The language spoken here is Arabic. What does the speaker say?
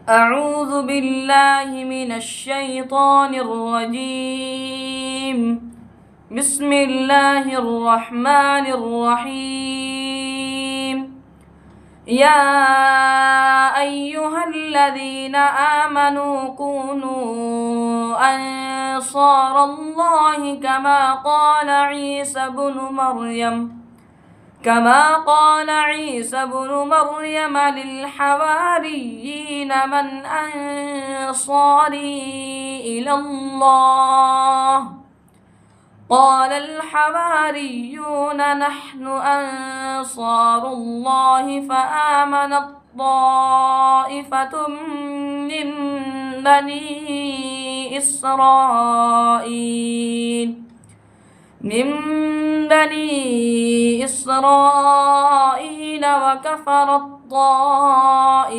أعوذ بالله من الشيطان الرجيم. بسم الله الرحمن الرحيم. يا أيها الذين آمنوا كونوا أنصار الله كما قال عيسى بن مريم للحواريين من أنصاري إلى الله؟ قال الحواريون نحن أنصار الله. فآمنت طائفة من بني إسرائيل وكفرت طائفة